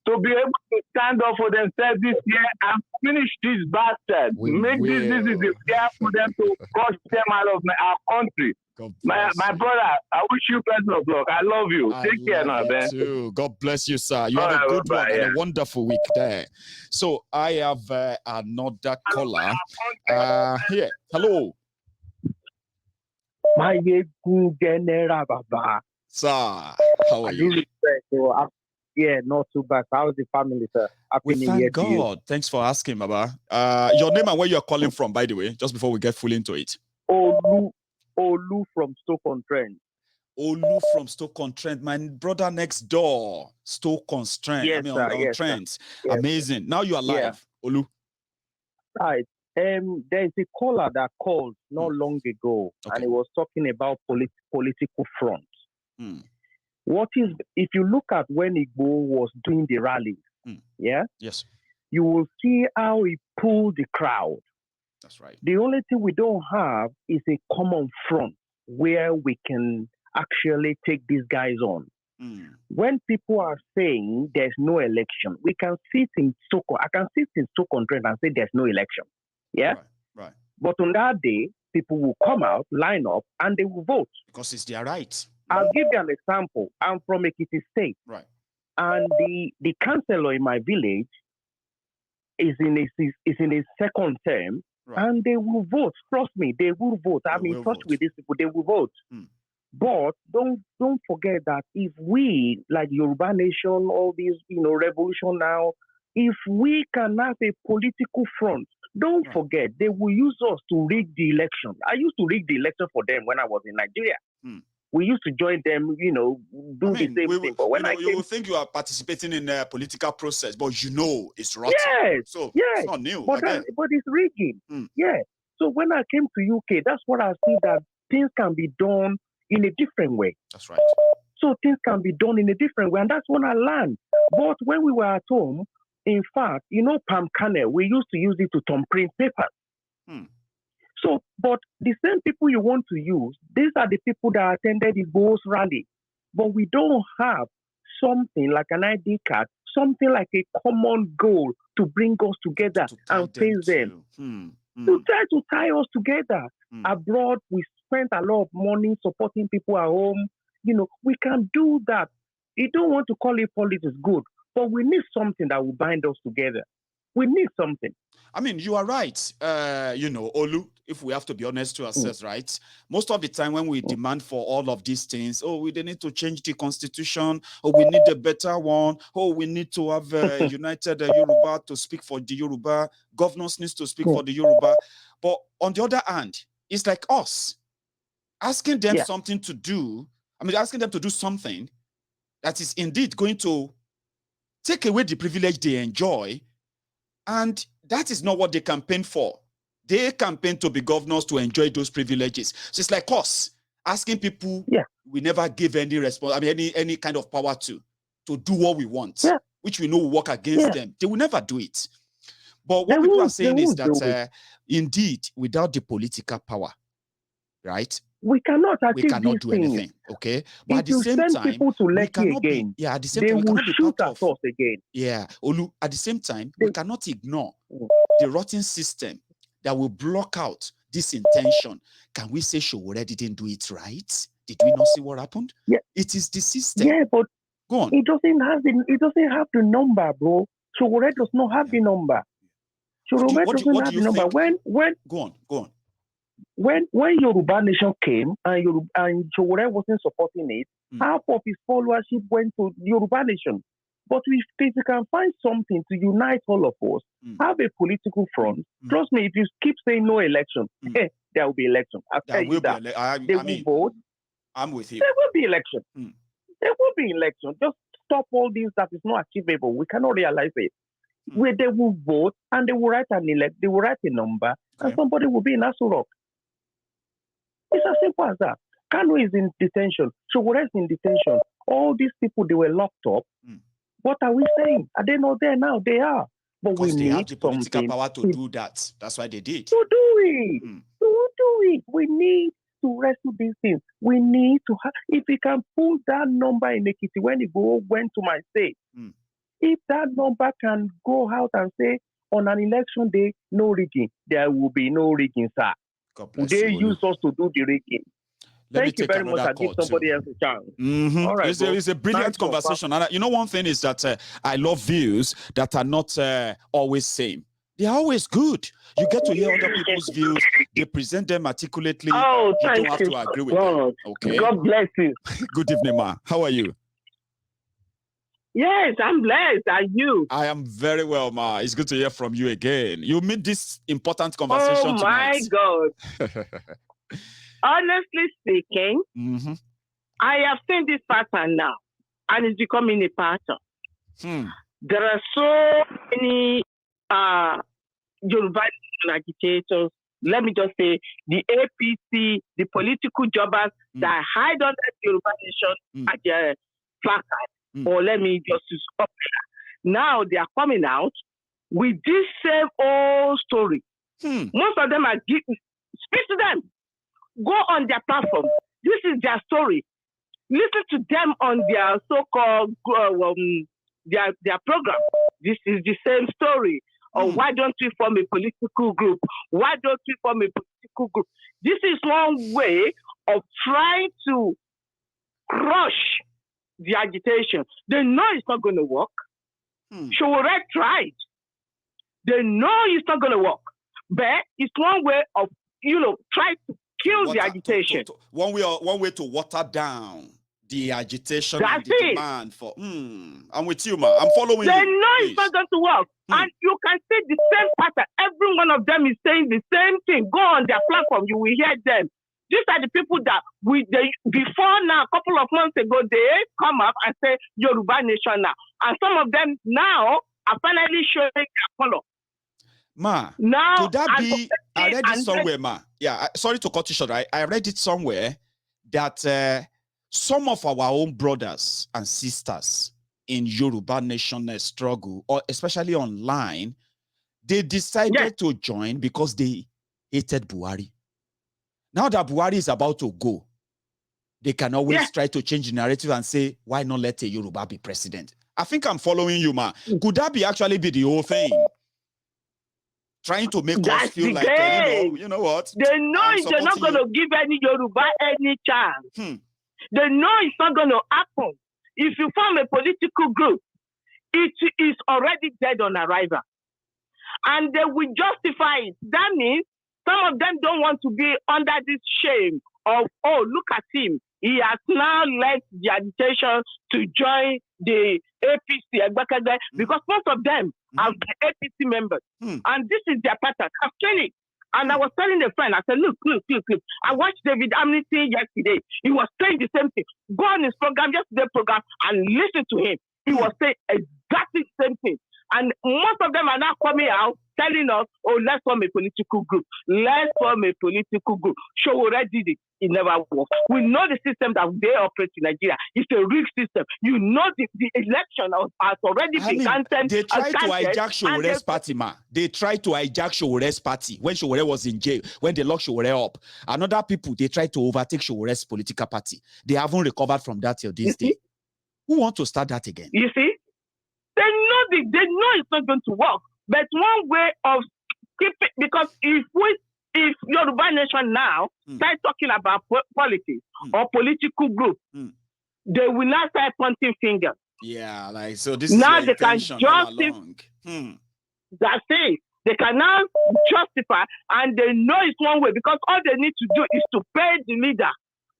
to be able to stand up for themselves this year and finish this bastard. Make this a year for them to crush them out of our country. My brother, I wish you best of luck. I love you. Take care now, man. Too. God bless you, sir. You have a good one and a wonderful week there. So I have another caller here. Hello. Maiyegun General Baba. Sir, how are you? Yeah, not too bad. How's the family, sir? We thank God. Thanks for asking, Baba. Your name and where you're calling from, by the way, just before we get fully into it. Olu from Stoke-on-Trent. Olu from Stoke-on-Trent, my brother next door, Stoke-on-Trent. Yes, on Trent. Yes, amazing. Now you are live, Olu. Right. There's a caller that called not long ago, and he was talking about political front. If you look at when Igbo was doing the rallies, yes, you will see how he pulled the crowd. That's right. The only thing we don't have is a common front where we can actually take these guys on. When people are saying there's no election, we can sit in I can sit in Stoke-on-Trent and say there's no election. Yeah? Right. But on that day, people will come out, line up, and they will vote. Because it's their right. I'll give you an example. I'm from Ekiti State. Right. And the councillor in my village is in his second term. Right. And they will vote. Trust me, they will vote. I'm in touch with these people. They will vote. But don't forget that if we, like Yoruba Nation, all these revolution now, if we can have a political front, don't forget they will use us to rig the election. I used to rig the election for them when I was in Nigeria. We used to join them, do the same thing. But when you will think you are participating in a political process, but it's rotten. Yes, so yes. it's not new. But it's rigging. Yeah. So when I came to UK, that's what I see, that things can be done in a different way. That's right. So things can be done in a different way, and that's when I learned. But when we were at home, in fact, palm kernel, we used to use it to thumb print papers. So, but the same people you want to use, these are the people that attended the Bo's rally. But we don't have something like an ID card, something like a common goal to bring us together and face them. To try to tie us together. Abroad, we spent a lot of money supporting people at home. We can do that. You don't want to call it politics, good, but we need something that will bind us together. We need something. I mean, you are right. Olu, if we have to be honest to ourselves, right? Most of the time when we demand for all of these things, we need to change the constitution, or we need a better one, or we need to have united Yoruba to speak for the Yoruba, governors needs to speak for the Yoruba. But on the other hand, it's like us, asking them something to do, asking them to do something that is indeed going to take away the privilege they enjoy. And that is not what they campaign for. They campaign to be governors to enjoy those privileges. So it's like us asking people we never give any response, any kind of power to do what we want, which we know will work against them. They will never do it. But what people are saying is that indeed, without the political power, right? We cannot do anything. Okay, but at the same time, people to Lekki again, at the same they time, will shoot at us again. Yeah, Olu, at the same time, we cannot ignore the rotten system that will block out this intention. Can we say Sowore didn't do it right? Did we not see what happened? Yeah, it is the system. Yeah, but go on. It doesn't have the number, bro. Sowore does not have the number. Sowore doesn't have the number. When go on. When Yoruba Nation came and Sowore wasn't supporting it, half of his followership went to Yoruba Nation. But if we can find something to unite all of us, have a political front, trust me, if you keep saying no election, there will be election. I'll tell you that. They will vote. I'm with you. There will be election. There will be election. Just stop all this that is not achievable. We cannot realize it. Where they will vote and they will write they will write a number, and somebody will be in Aso Rock. It's as simple as that. Kano is in detention. Sowore is in detention. All these people, they were locked up. What are we saying? Are they not there now? They are. But we need have the political power to do that. That's why they did. To do it. To do it. We need to rescue these things. We need to have, if we can pull that number in Ekiti when it went to my state, if that number can go out and say on an election day, no rigging, there will be no rigging, sir. They use us to do the rigging. Thank you very much. I give somebody else a chance. All right, it's a brilliant conversation. And one thing is that I love views that are not always same. They are always good. You get to hear other people's views. They present them articulately. Oh, you don't have to agree with them. Okay. God bless you. Good evening, ma. How are you? Yes, I'm blessed. Are you? I am very well, ma. It's good to hear from you again. You made this important conversation tonight. Oh, my God. Honestly speaking, I have seen this pattern now, and it's becoming a pattern. There are so many Yoruba agitators, let me just say, the APC, the political jobbers that hide under the Yoruba Nation at their placard, or let me just stop there. Now they are coming out with this same old story. Most of them are speak to them. Go on their platform. This is their story. Listen to them on their so-called their program. This is the same story. Or why don't we form a political group? Why don't we form a political group? This is one way of trying to crush the agitation. They know it's not going to work. Sowore tried. They know it's not going to work. But it's one way of, trying to kill the agitation. One way to water down the agitation and the demand for. I'm with you, man. I'm following you. They know it's not going to work. And you can see the same pattern. Every one of them is saying the same thing. Go on their platform, you will hear them. These are the people that before now, a couple of months ago, they come up and say Yoruba Nation now. And some of them now are finally showing their color. Ma, now, could that be? I read it somewhere, ma. Yeah, sorry to cut you short. I read it somewhere that some of our own brothers and sisters in Yoruba nation struggle, or especially online, they decided to join because they hated Buhari. Now that Buhari is about to go, they can always try to change the narrative and say, why not let a Yoruba be president? I think I'm following you, ma. Could that be actually be the whole thing? Trying to make us feel like, you know what? They know they're not going to give any Yoruba any chance. They know it's not going to happen. If you form a political group, it is already dead on arrival. And they will justify it. That means some of them don't want to be under this shame of, oh, look at him. He has now left the agitation to join the APC, because most of them are APC members. And this is their pattern. I've seen it. And I was telling a friend, I said, look. I watched David Amnesty yesterday. He was saying the same thing. Go on his program, yesterday's program, and listen to him. He was saying exactly the same thing. And most of them are now coming out telling us, oh, let's form a political group. Let's form a political group. Sowore did it. It never worked. We know the system that they operate in Nigeria. It's a rigged system. You know the election has already been cancelled. They tried to hijack Sowore's party, ma. They tried to hijack Sowore's party when Sowore was in jail, when they locked Sowore up. And other people, they tried to overtake Sowore's political party. They haven't recovered from that till this day. Who wants to start that again? You see? They know it's not going to work. But one way of keeping, because if Yoruba Nation now start talking about politics or political group, they will not start pointing fingers. Yeah, like so. This now is they can justify. That's it. They can now justify, and they know it's one way because all they need to do is to pay the leader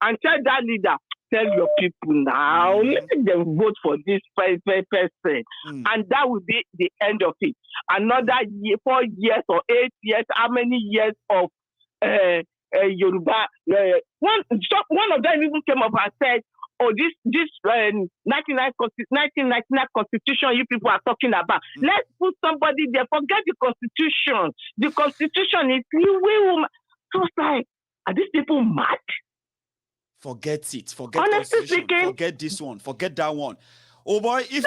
and tell that leader, tell your people now, let them vote for this person. And that will be the end of it. Another 4 years or 8 years, how many years of Yoruba? One of them even came up and said, oh, this 1999 constitution you people are talking about. Let's put somebody there. Forget the constitution. The constitution is so like, are these people mad? Forget it. Forget forget this one. Forget that one. Oh boy, if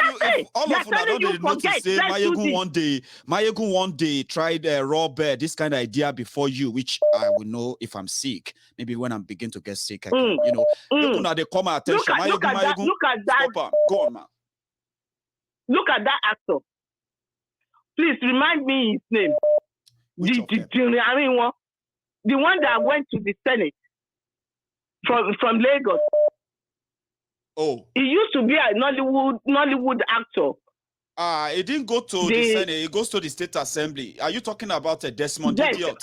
all of you don't notice, say Maiyegun one day tried rob this kind of idea before you, which I will know if I'm sick. Maybe when I'm beginning to get sick, I can, you know, they come attention. Look at that. Go on, man. Look at that actor. Please remind me his name. The one that went to the Senate. From Lagos. Oh. He used to be a Nollywood actor. He didn't go to the Senate. He goes to the State Assembly. Are you talking about Desmond Idiot?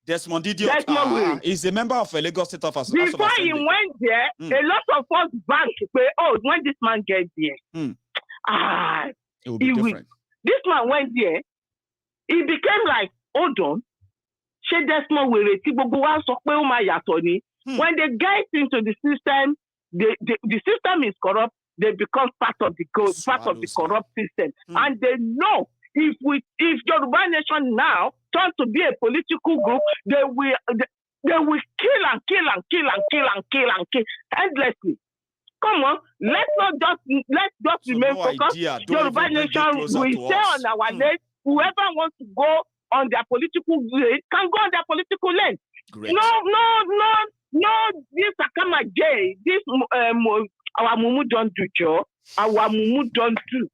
Desmond Idiot. He's a member of a Lagos State of Assembly. Before he went there, a lot of us banked. When this man gets there, it will be different. This man went there. He became like, hold on. When they get into the system, the system is corrupt. They become part of the corrupt system, and they know if Yoruba Nation now turn to be a political group, they will kill endlessly. Come on, let's just remain focused. Yoruba Nation will stay on our lane. Whoever wants to go on their political lane can go on their political lane. Great. No, this Akama J, this our Mumu don't do, Joe. Our Mumu don't do.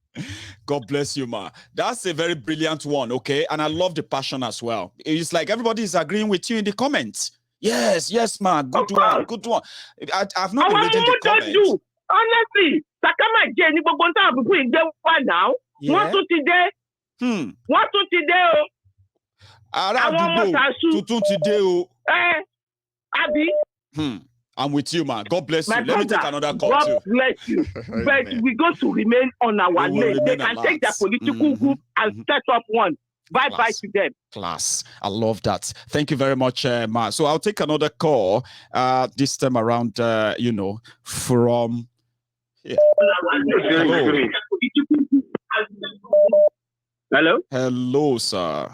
God bless you, ma. That's a very brilliant one, okay? And I love the passion as well. It's like everybody is agreeing with you in the comments. Yes, ma. Good one. I've not been reading the comments. Do. Honestly, Sakama J, ni gbogbo nta people in there now. Wọ́n tún ti dé. Wọ́n tún ti dé o. Ará àdúgbò tuntun ti dé o. Abi. I'm with you, man. God bless you. My Let me take another call God too. God bless you. But we're going to remain on our lane. They can take their political group and set up one. Bye-bye to them. Class. I love that. Thank you very much, Ma. So I'll take another call this time around, from... Yeah. Hello? Hello, sir.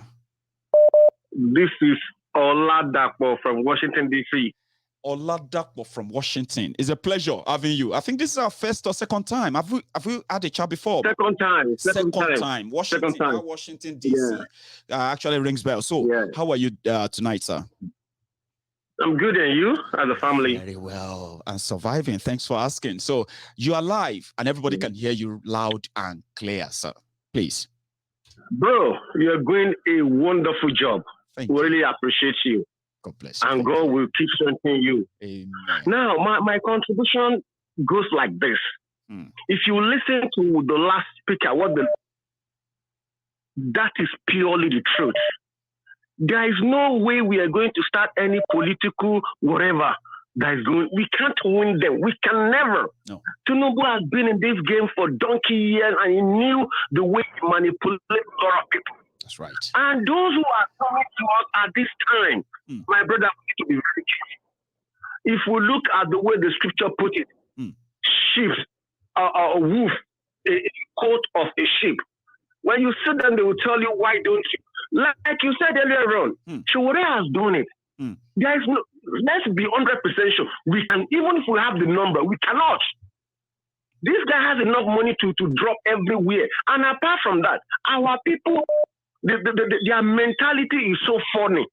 This is Oladapo from Washington, D.C. Oladapo from Washington. It's a pleasure having you. I think this is our first or second time. Have we had a chat before? Second time. Washington, D.C. Actually rings bell. So, how are you tonight, sir? I'm good, and you, as a family? Very well, and surviving. Thanks for asking. So, you are live, and everybody can hear you loud and clear, sir. Please. Bro, you're doing a wonderful job. We really appreciate you. God bless you. And God will keep strengthening you. Amen. Now, my contribution goes like this. If you listen to the last speaker, that is purely the truth. There is no way we are going to start any political whatever that is going. We can't win them. We can never. No. Tinubu has been in this game for donkey years, and he knew the way to manipulate a lot of people. That's right. And those who are coming to us at this time, my brother, we need to be very careful. If we look at the way the scripture put it, sheep, a wolf, a coat of a sheep. When you see them, they will tell you, why don't you? Like you said earlier on, Sowore has done it. There is no, let's be 100% sure. We can, even if we have the number, we cannot. This guy has enough money to drop everywhere. And apart from that, our people, their mentality is so funny.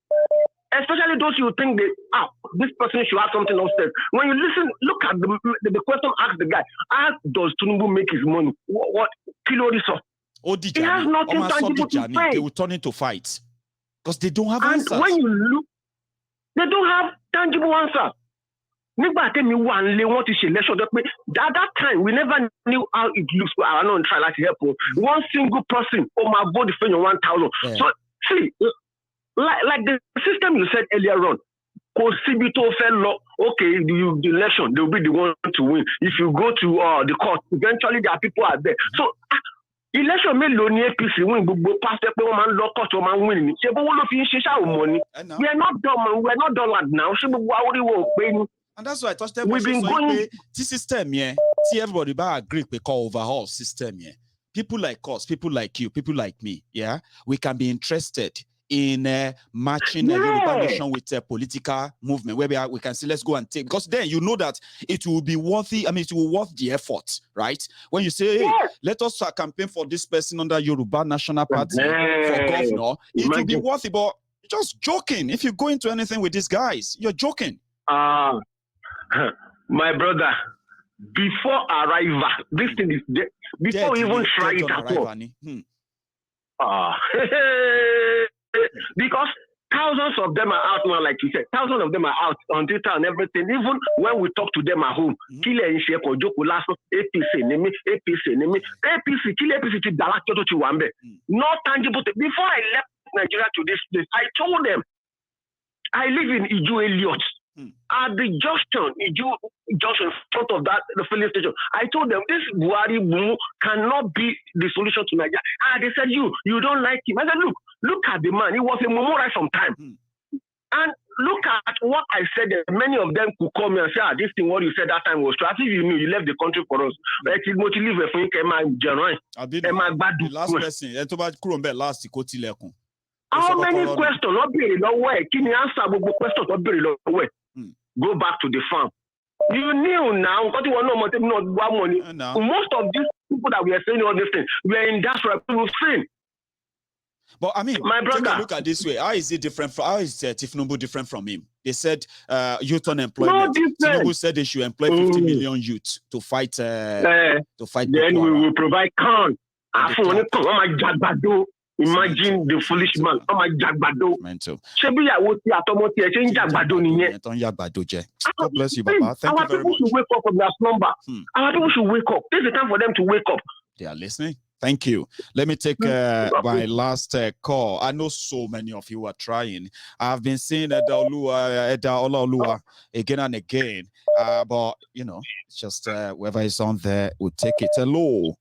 Especially those who think this person should have something upstairs. When you listen, look at the question asked the guy, how does Tinubu make his money? What kilo this off? He has nothing tangible to say. They will turn into fights because they don't have answers. And when you look, they don't have tangible answers. At that time, we never knew how it looks. I don't try to help. One single person, my vote is 1,000. Yeah. So, see, like the system you said earlier on, okay, the election, they'll be the one to win. If you go to the court, eventually there are people out there. So, election may loan APC win, but past the man lock out or man winning. Money. We are not done. We are not done now. And that's why I touched them. We've been going this system, See everybody but agree we call overhaul system, People like us, people like you, people like me, we can be interested in matching a Yoruba nation with a political movement where we can say, let's go and take, because then you know that it will be worthy. I mean, it will worth the effort, right? When you say, hey, let us campaign for this person under Yoruba National Party for governor, it will be worthy, but just joking. If you go into anything with these guys, you're joking. My brother, before arrival, this thing is dead. Before we even try it at all. Because thousands of them are out now, like you said. Thousands of them are out on Twitter and everything. Even when we talk to them at home, APC, not tangible. Before I left Nigeria to this place, I told them I live in Iju Elliot. At the junction, just in front of that, the filling station, I told them this Buhari cannot be the solution to Nigeria. They said, you don't like him. I said, look at the man. He was a Momo right from time. And look at what I said. Many of them could call me and say, this thing, what you said that time was true. I think you knew you left the country for us. But it's what you live for the last person, how many questions? Can you answer the questions? Go back to the farm. You knew now, what you want not money. Most of these people that we are saying all these things, we are in that people saying. But I mean, my brother, take a look at this way. How is it different from? How is Tinubu different from him? They said youth unemployment. Tinubu said they should employ 50 million youth to fight. To fight. Then we will provide corn. Imagine the foolish man. Oh my Jagbado. God bless you, Baba. Thank you very much. Our people should wake up from their slumber. Our people should wake up. This is the time for them to wake up. They are listening. Thank you. Let me take my last call. I know so many of you are trying. I've been seeing Eda Olua again and again. But, it's just whoever is on there will take it. Hello.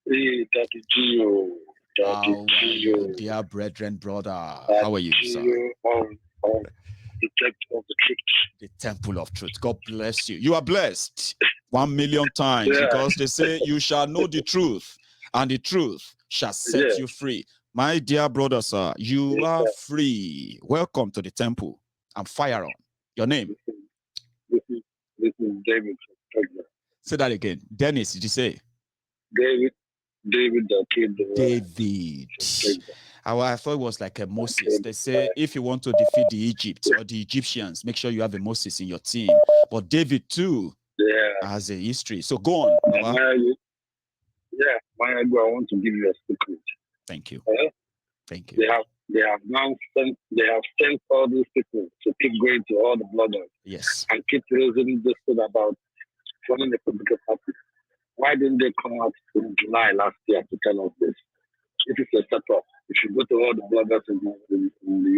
Hey, Daddy Gio. Daddy Gio. Dear brethren, brother. How are you, sir? The temple of the truth. The temple of truth. God bless you. You are blessed 1 million times because they say you shall know the truth, and the truth shall set you free. My dear brother, sir, you are free. Welcome to the temple. And fire on. Your name? This is David. Say that again. Dennis, did you say? David that killed the David. I thought it was like a Moses. They say if you want to defeat the Egypt or the Egyptians, make sure you have a Moses in your team. But David too has a history. So go on. Maiyegun, I want to give you a secret. Thank you. Thank you. They have sent all these people to keep going to all the bloggers. Yes. And keep raising this thing about forming a political party. Why didn't they come out in July last year to tell us this? It is a setup. If you go to all the bloggers in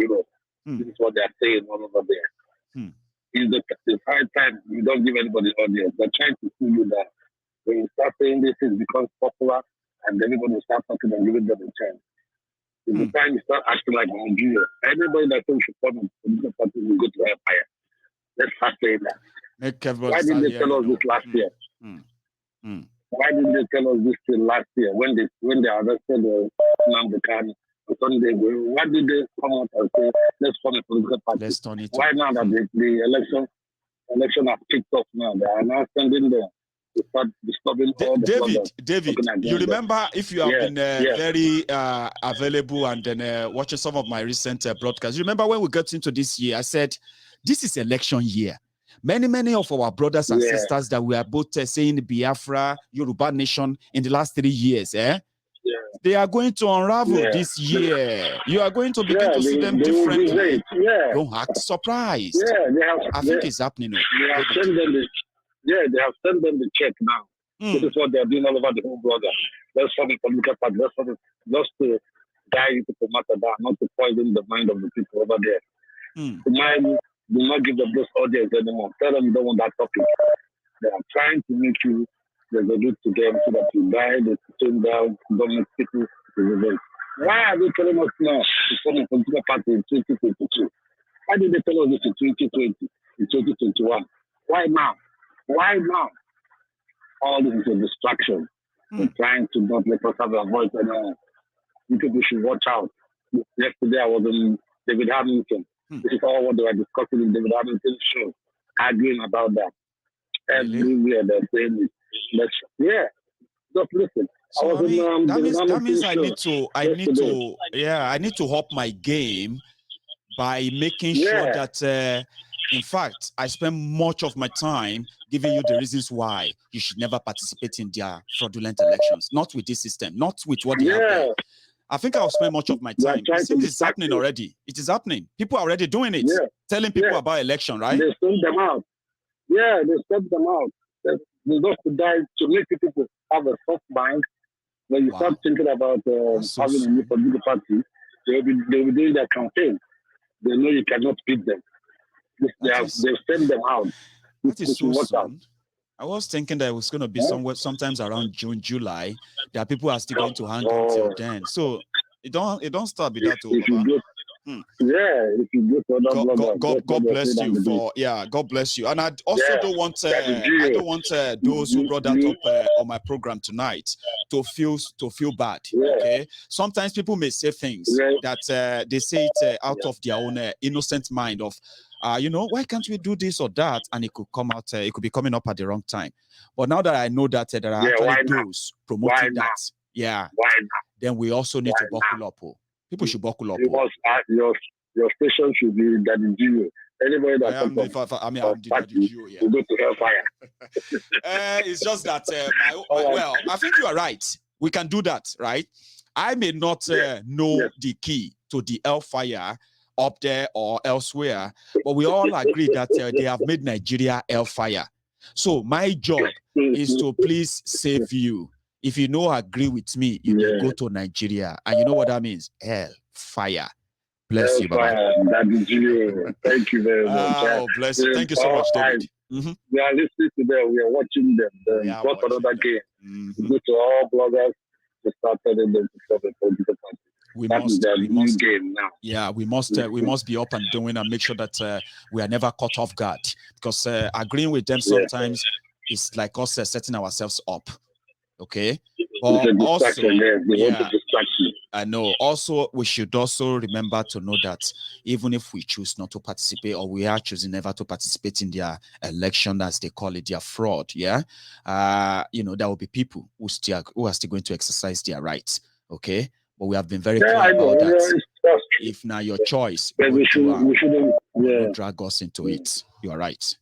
Europe, this is what they are saying all over there. It's high time you don't give anybody audience. They're trying to fool you that when you start saying this, it becomes popular and everybody will start talking and giving them a chance. It's the time you start acting like Nigeria. Everybody that thinks you form a political party will go to hellfire. Let's start saying that. Why didn't they tell us this last year? Why didn't they tell us this thing last year when they arrested Namdekan on Sunday? Why did they come out and say let's form a political party? Let's turn it. Why now that the election has kicked off now? They are now sending them to start disturbing all the David, you remember if you have been very available and then watching some of my recent broadcasts. You remember when we got into this year, I said this is election year. Many of our brothers and sisters that we are both saying Biafra, Yoruba Nation in the last 3 years, they are going to unravel this year. You are going to begin to see them differently. Don't act surprised. I think it's happening. They have sent them the check now. This is what they are doing all over the whole border. Let's form a political party. Just to guide people matter down, not to poison the mind of the people over there. Do not give them those audience anymore. Tell them you don't want that topic. They are trying to make you resolute to them so that you die, they turn down, don't make people resolute. Why are they telling us now to form a political party in 2022? Why did they tell us this in 2020, in 2021? Why now? Why now? All this is a distraction. They're trying to not let us have a voice anymore. You people should watch out. Yesterday I was in David Hamilton. This is all what they were discussing in David Hamilton's show, arguing about that. Everywhere they're saying it. Just listen. So that means I need to up my game by making sure that in fact I spend much of my time giving you the reasons why you should never participate in their fraudulent elections. Not with this system, not with what they have there. I think I'll spend much of my time. It seems it's happening already. It is happening. People are already doing it. Telling people about election, right? They send them out. Yeah, they send them out. They just to make people have a soft mind. When you start thinking about having a new political party, they'll be doing their campaign. They know you cannot beat them. They've sent them out. That is so soon. I was thinking that it was going to be sometimes around June, July, that people are still going to hang until then. So it don't start with that over. If you go God bless you for God bless you. And I also don't want those who brought that up on my program tonight to feel bad. Okay, sometimes people may say things that they say it out of their own innocent mind of why can't we do this or that, and it could come out it could be coming up at the wrong time. But now that I know that there are actually those promoting that, then we also need to buckle up. People should buckle up. Your station should be Daddy Gio. Anybody that I'm the Daddy Gio, will go to hellfire. It's just that I think you are right. We can do that, right? I may not know the key to the hellfire up there or elsewhere, but we all agree that they have made Nigeria hellfire. So my job is to please save you. If you agree with me, you can go to Nigeria, and you know what that means? Hell, fire. Bless you, Baba. Thank you very much. Oh, bless you. Thank you so much, David. We are listening to them. We are watching them. Got another game. Go to all bloggers to start telling them to stop a political party. We must game now. Yeah, we must be up and doing and make sure that we are never caught off guard, because agreeing with them sometimes is like us setting ourselves up. Okay, but also, I know. Also, we should also remember to know that even if we choose not to participate, or we are choosing never to participate in their election, as they call it, their fraud, there will be people who are still going to exercise their rights. Okay, but we have been very clear about that. If now your choice, but we shouldn't drag us into it. You are right.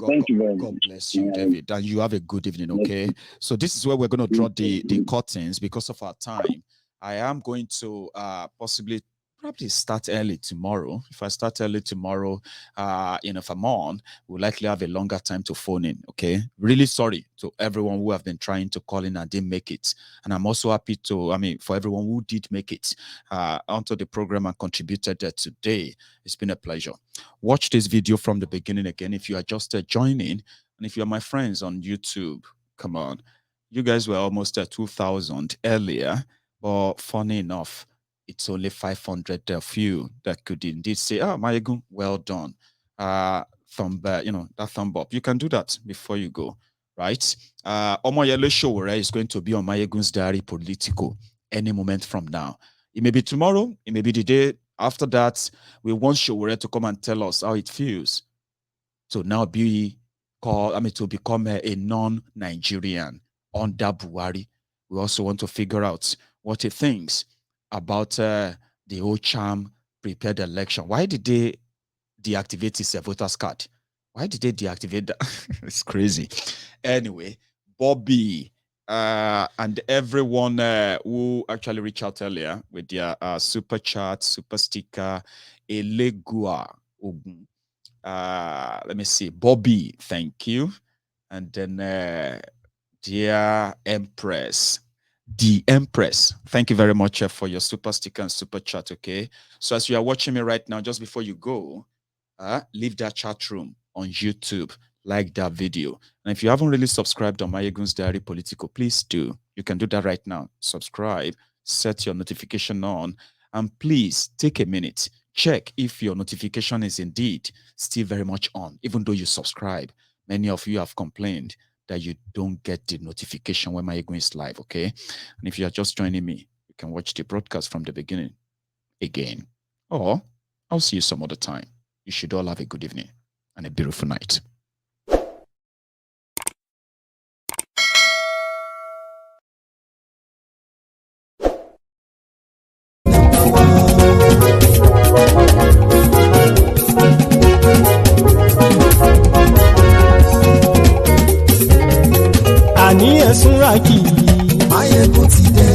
Thank you very much. God bless you, David. And you have a good evening, okay? So this is where we're going to draw the curtains because of our time. I am going to probably start early tomorrow. If I start early tomorrow, if I'm on, we'll likely have a longer time to phone in, okay? Really sorry to everyone who have been trying to call in and didn't make it. And I'm also happy for everyone who did make it onto the program and contributed today. It's been a pleasure. Watch this video from the beginning again if you are just joining. And if you're my friends on YouTube, come on. You guys were almost at 2,000 earlier, but funny enough, it's only 500 of you that could indeed say, "Oh, Maiyegun, well done." That thumb up. You can do that before you go, right? Omoyele Sowore is going to be on Maiyegun's diary Politico any moment from now. It may be tomorrow, it may be the day after that. We want Sowore to come and tell us how it feels to now to become a non-Nigerian under Buhari. We also want to figure out what he thinks about the Ocham prepared election. Why did they deactivate his voters card? Why did they deactivate that? It's crazy. Anyway, Bobby and everyone who actually reached out earlier with their super chat, super sticker, Elegua Ogun. Let me see. Bobby, thank you. And then dear Empress. The Empress, thank you very much for your super sticker and super chat, okay? So as you are watching me right now, just before you go, leave that chat room on YouTube, like that video. And if you haven't really subscribed on Maiyegun's Diary Politico, please do. You can do that right now. Subscribe, set your notification on, and please take a minute. Check if your notification is indeed still very much on, even though you subscribe. Many of you have complained that you don't get the notification when Maiyegun is live, okay? And if you are just joining me, you can watch the broadcast from the beginning again. Or I'll see you some other time. You should all have a good evening and a beautiful night. Súnrakì. Maiyegun ti dé.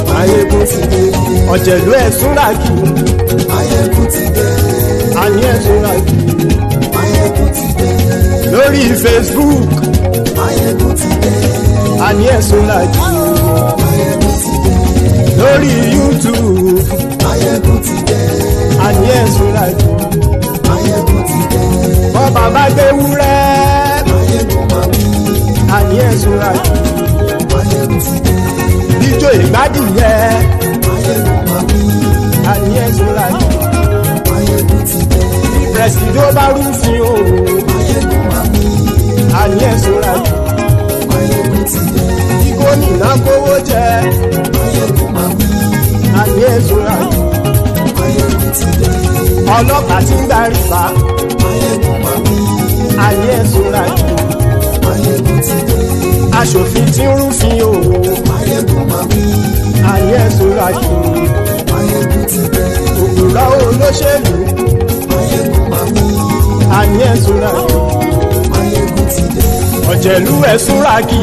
Maiyegun ti dé. Ọ̀jẹ̀lú ẹ̀ Súnrakì. Maiyegun ti dé. Àní ẹ̀ Súnrakì. Maiyegun ti dé. Lórí Facebook. Maiyegun ti dé. Àní ẹ̀ Súnrakì. Maiyegun ti dé. Lórí YouTube. Maiyegun ti dé. Àní ẹ̀ Súnrakì. Maiyegun ti dé. Bọ́ bàbá gbé wúrẹ́. Maiyegun máa wí. Àní ẹ̀ Súnrakì. Maiyegun ti dé. Ijó ìgbádìyẹ. Maiyegun máa wí. Àní ẹ̀ Súnrakì. Maiyegun ti dé. Pẹ̀sìdó bá rúfin o. Maiyegun máa wí. Àní ẹ̀ Súnrakì. Maiyegun ti dé. Kíkó nìna kówó jẹ. Maiyegun máa wí. Àní ẹ̀ Súnrakì. Maiyegun ti dé. Ọlọ́pàá ti ń darí bá. Maiyegun máa wí. Àní ẹ̀ Súnrakì. Maiyegun ti dé. Aṣòfin tí ń rúfin o. Maiyegun máa wí. Àní ẹ̀ Súnrakì. Maiyegun ti dé. Òpùrọ́ olóṣèlú. Maiyegun máa wí. Àní ẹ̀ Súnrakì. Maiyegun ti dé. Ọ̀jẹ̀lú ẹ̀ Súnrakì.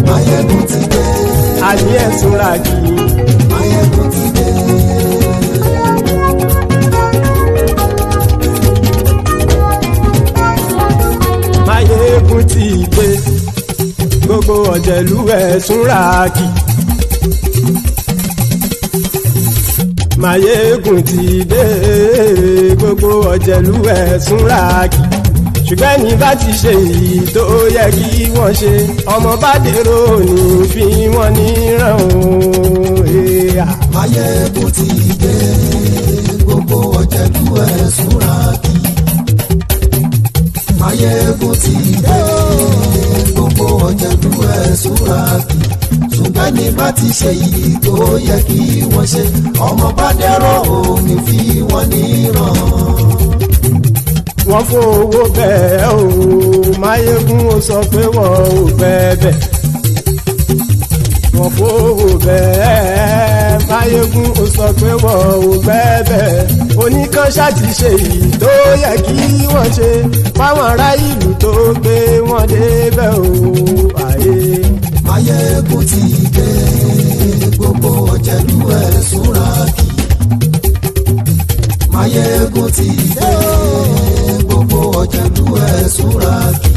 Maiyegun ti dé. Àní ẹ̀ Súnrakì. Maiyegun ti dé. Maiyegun ti dé. Gbogbo ọ̀jẹ̀lú ẹ̀ Súnrakì. Maiyegun ti dé. Gbogbo ọ̀jẹ̀lú ẹ̀ Súnrakì. Ṣùgbọ́n ní bá ti ṣe èyí tó yẹ kí wọ́n ṣe, ọmọ bá dèrò ní fi wọ́n níran o. Maiyegun ti dé. Gbogbo ọ̀jẹ̀lú ẹ̀ Súnrakì. Maiyegun ti dé. Gbogbo ọ̀jẹ̀lú ẹ̀ Súnrakì. ṣùgbọ́n ní bá ti ṣe yìí tó yẹ kí wọ́n ṣe ọmọ bá dẹ́rọ̀ òní fi wọ́n níran. wọ́n fowó bẹ́ẹ̀ o Maiyegun ó sọ pé wọ́n ò bẹ́ẹ̀ wọ́n fowó bẹ́ẹ̀ Maiyegun ó sọ pé wọ́n ò bẹ́ẹ̀ oníkan ṣáàtì ṣe yìí tó yẹ kí wọ́n ṣe fáwọn ará ìlú tó gbé wọn débẹ̀ o àyè. Maiyegun ti dé gbogbo ọ̀jẹ̀lú ẹ̀ súnra kì. Maiyegun ti dé gbogbo ọ̀jẹ̀lú ẹ̀ súnra kì.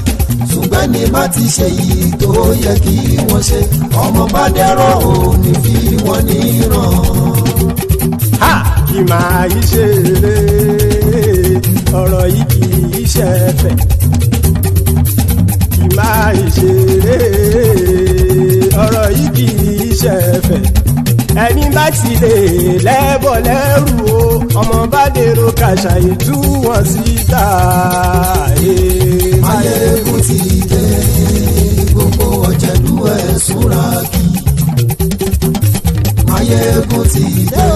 ṣùgbọ́n ní bá ti ṣe yìí tó yẹ kí wọ́n ṣe ọmọ bá dẹ́rọ̀ òní fi wọ́n níran. kì máa yí ṣe eré ọ̀rọ̀ yìí kì í ṣe ẹ̀fẹ̀. kì máa yí ṣe eré ọ̀rọ̀ yìí kì í ṣe ẹ̀fẹ̀. ẹni bá ti lè lẹ́bọ̀ lẹ́rù o ọmọ bá dèrò kàṣàyè tú wọn síta. Maiyegun ti dé gbogbo ọ̀jẹ̀lú ẹ̀ súnra kì. Maiyegun ti dé